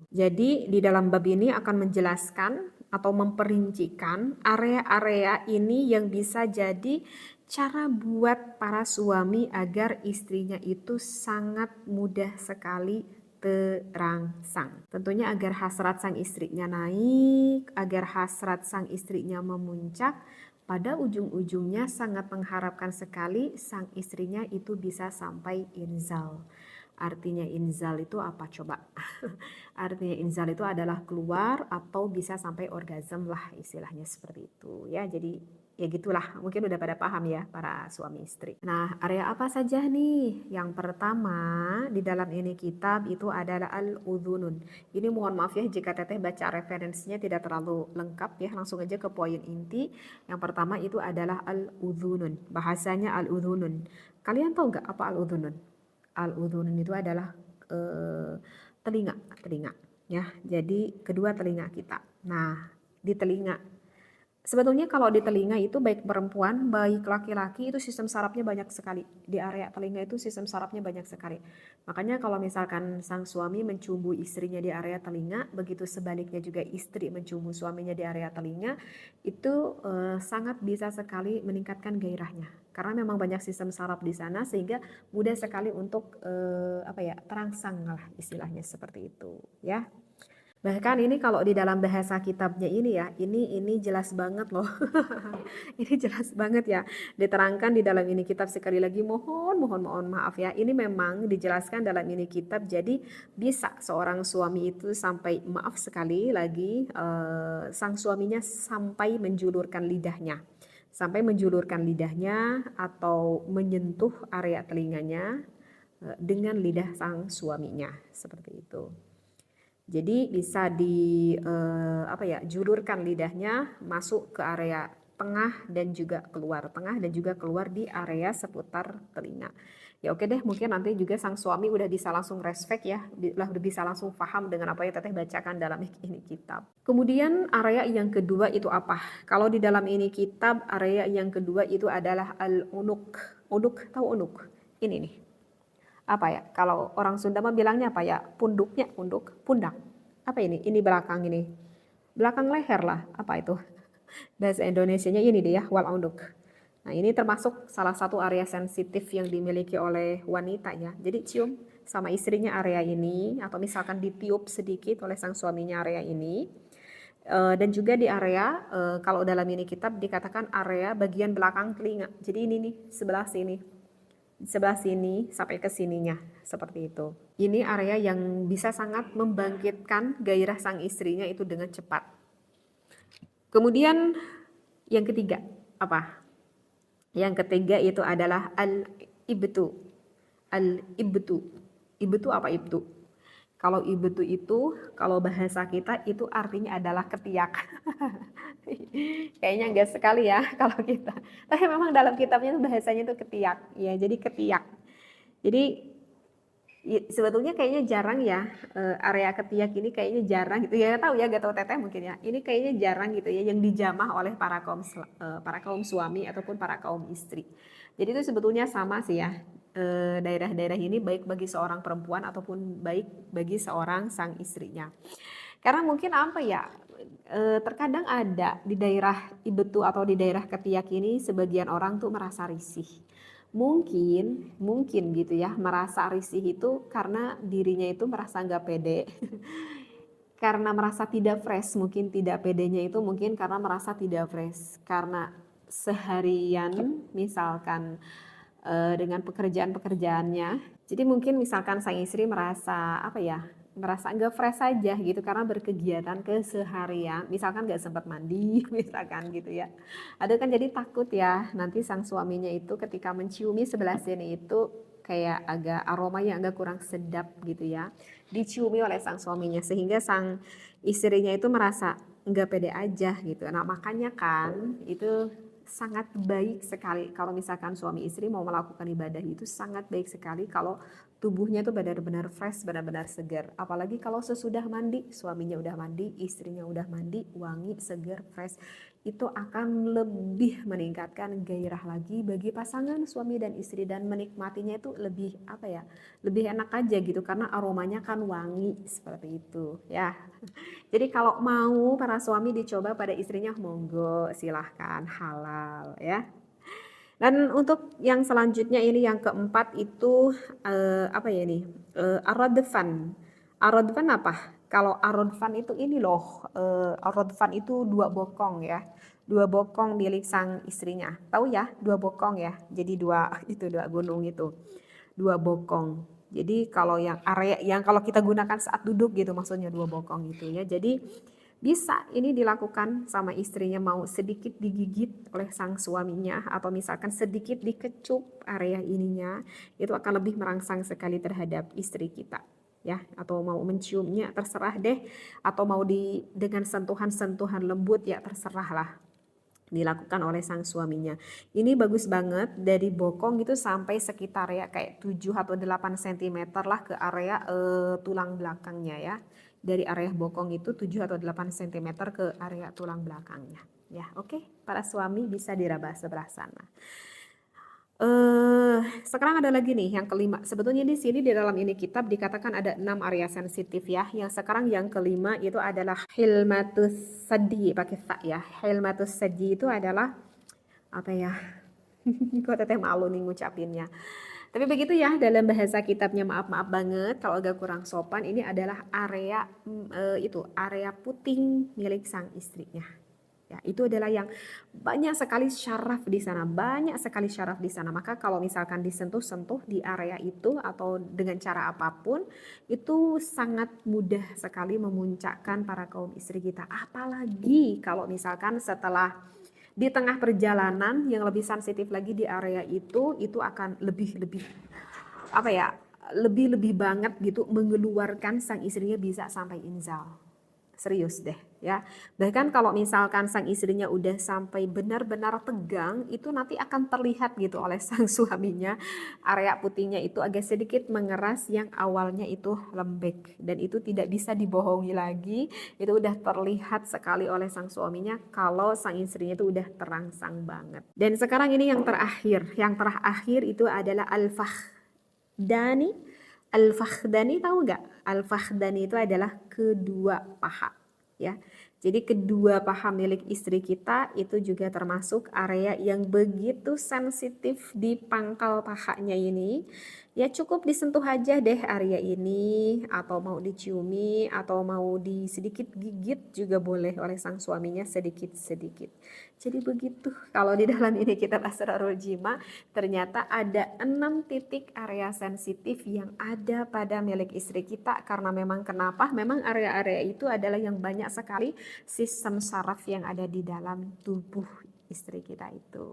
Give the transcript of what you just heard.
Jadi di dalam bab ini akan menjelaskan atau memperincikan area-area ini yang bisa jadi cara buat para suami agar istrinya itu sangat mudah sekali terangsang. Tentunya agar hasrat sang istrinya naik, agar hasrat sang istrinya memuncak, pada ujung-ujungnya sangat mengharapkan sekali sang istrinya itu bisa sampai inzal. Artinya inzal itu apa coba? Artinya inzal itu adalah keluar atau bisa sampai orgasme lah istilahnya seperti itu ya. Jadi ya gitulah, mungkin udah pada paham ya para suami istri. Nah, area apa saja nih? Yang pertama di dalam ini kitab itu adalah al-udhunun. Ini mohon maaf ya jika teteh baca referensinya tidak terlalu lengkap ya, langsung aja ke poin inti. Yang pertama itu adalah al-udhunun. Bahasanya al-udhunun. Kalian tahu nggak apa al-udhunun? Al-udhunun itu adalah telinga ya. Jadi kedua telinga kita. Nah, di telinga. Sebetulnya kalau di telinga itu baik perempuan, baik laki-laki itu sistem sarafnya banyak sekali. Di area telinga itu sistem sarafnya banyak sekali. Makanya kalau misalkan sang suami mencumbu istrinya di area telinga, begitu sebaliknya juga istri mencumbu suaminya di area telinga, itu sangat bisa sekali meningkatkan gairahnya. Karena memang banyak sistem saraf di sana sehingga mudah sekali untuk terangsang lah istilahnya seperti itu ya. Bahkan ini kalau di dalam bahasa kitabnya ini ya, ini jelas banget loh. Ini jelas banget ya. Diterangkan di dalam ini kitab, sekali lagi mohon maaf ya. Ini memang dijelaskan dalam ini kitab. Jadi bisa seorang suami itu sampai, maaf sekali lagi, sang suaminya sampai menjulurkan lidahnya. Sampai menjulurkan lidahnya atau menyentuh area telinganya dengan lidah sang suaminya. Seperti itu. Jadi bisa julurkan lidahnya masuk ke area tengah dan juga keluar di area seputar telinga. Ya oke deh, mungkin nanti juga sang suami udah bisa langsung respect ya, udah bisa langsung paham dengan apa yang teteh bacakan dalam ini kitab. Kemudian area yang kedua itu apa? Kalau di dalam ini kitab, area yang kedua itu adalah al-unuk. Unuk, tahu unuk? Ini nih. Apa ya? Kalau orang Sunda mah bilangnya apa ya? Pundak. Apa ini? Ini belakang ini. Belakang leher lah. Apa itu? Bahasa Indonesianya ini deh ya, wal unduk. Nah, ini termasuk salah satu area sensitif yang dimiliki oleh wanita ya. Jadi cium sama istrinya area ini, atau misalkan ditiup sedikit oleh sang suaminya area ini. Dan juga di area, kalau dalam ini kitab dikatakan area bagian belakang telinga. Jadi ini nih, sebelah sini sampai ke sininya, seperti itu. Ini area yang bisa sangat membangkitkan gairah sang istrinya itu dengan cepat. Kemudian yang ketiga, apa? Yang ketiga itu adalah al-ibtu. Al-ibtu. Ibtu apa ibtu? Kalau ibtu itu, kalau bahasa kita itu artinya adalah ketiak. Kayaknya enggak sekali ya kalau kita. Tapi memang dalam kitabnya itu bahasanya itu ketiak. Ya, jadi ketiak. Jadi sebetulnya kayaknya jarang ya, area ketiak ini kayaknya jarang gitu ya, tahu ya, gak tahu teteh mungkin ya, ini kayaknya jarang gitu ya yang dijamah oleh para kaum suami ataupun para kaum istri. Jadi itu sebetulnya sama sih ya, daerah-daerah ini baik bagi seorang perempuan ataupun baik bagi seorang sang istrinya. Karena mungkin apa ya, terkadang ada di daerah ibetu atau di daerah ketiak ini sebagian orang tuh merasa risih. Mungkin gitu ya, merasa risih itu karena dirinya itu merasa nggak pede. Karena merasa tidak fresh, mungkin tidak pedenya itu mungkin karena merasa tidak fresh. Karena seharian misalkan dengan pekerjaan-pekerjaannya. Jadi mungkin misalkan sang istri merasa merasa nggak fresh saja gitu karena berkegiatan keseharian, misalkan nggak sempat mandi, misalkan gitu ya. Ada kan jadi takut ya nanti sang suaminya itu ketika menciumi sebelah sini itu kayak agak aromanya agak kurang sedap gitu ya, diciumi oleh sang suaminya sehingga sang istrinya itu merasa nggak pede aja gitu. Nah makanya kan itu sangat baik sekali kalau misalkan suami istri mau melakukan ibadah, itu sangat baik sekali kalau tubuhnya tuh benar-benar fresh, benar-benar segar. Apalagi kalau sesudah mandi, suaminya udah mandi, istrinya udah mandi, wangi, segar, fresh. itu akan lebih meningkatkan gairah lagi bagi pasangan suami dan istri, dan menikmatinya itu lebih apa ya, lebih enak aja gitu karena aromanya kan wangi seperti itu ya. Jadi kalau mau para suami dicoba pada istrinya, monggo silahkan, halal ya. Dan untuk yang selanjutnya ini yang keempat itu apa ya ini? Arodfan. Arodfan apa? Kalau arodfan itu ini loh, arodfan itu dua bokong ya. Dua bokong milik sang istrinya. Tahu ya, dua bokong ya. Jadi dua itu dua gunung itu. Dua bokong. Jadi kalau yang area yang kalau kita gunakan saat duduk gitu maksudnya dua bokong itu ya. Jadi bisa ini dilakukan sama istrinya, mau sedikit digigit oleh sang suaminya atau misalkan sedikit dikecup area ininya, itu akan lebih merangsang sekali terhadap istri kita ya. Atau mau menciumnya terserah deh, atau mau dengan sentuhan-sentuhan lembut ya terserah lah dilakukan oleh sang suaminya. Ini bagus banget dari bokong itu sampai sekitar ya kayak 7 atau 8 cm lah ke area tulang belakangnya ya. Dari area bokong itu 7 atau 8 cm ke area tulang belakangnya. Ya, oke. Para suami bisa diraba sebelah sana. Sekarang ada lagi nih yang kelima. Sebetulnya di sini di dalam ini kitab dikatakan ada 6 area sensitif ya. Yang sekarang yang kelima itu adalah hilmatus sadi, pakai sa ya. Hilmatus sadi itu adalah apa ya? Kok teteh malu nih ngucapinnya. Tapi begitu ya dalam bahasa kitabnya, maaf banget kalau agak kurang sopan. Ini adalah area itu area puting milik sang istrinya. Ya, itu adalah yang banyak sekali syaraf di sana, banyak sekali syaraf di sana. Maka kalau misalkan disentuh-sentuh di area itu atau dengan cara apapun, itu sangat mudah sekali memuncakkan para kaum istri kita. Apalagi kalau misalkan setelah di tengah perjalanan yang lebih sensitif lagi di area itu akan lebih apa ya, lebih banget gitu mengeluarkan sang istrinya bisa sampai inzal. Serius deh ya. Bahkan kalau misalkan sang istrinya udah sampai benar-benar tegang, itu nanti akan terlihat gitu oleh sang suaminya. Area putihnya itu agak sedikit mengeras yang awalnya itu lembek. Dan itu tidak bisa dibohongi lagi. Itu udah terlihat sekali oleh sang suaminya kalau sang istrinya itu udah terangsang banget. Dan sekarang ini yang terakhir. Yang terakhir itu adalah al-fakhdani. Al-fakhdani tahu nggak? Al-fakhdani itu adalah kedua paha ya. Jadi kedua paha milik istri kita itu juga termasuk area yang begitu sensitif di pangkal pahanya ini. Ya cukup disentuh aja deh area ini, atau mau diciumi atau mau sedikit gigit juga boleh oleh sang suaminya sedikit-sedikit. Jadi begitu. Kalau di dalam ini kitab Asrarul Jima ternyata ada 6 titik area sensitif yang ada pada milik istri kita, karena memang kenapa? Memang area-area itu adalah yang banyak sekali sistem saraf yang ada di dalam tubuh istri kita itu.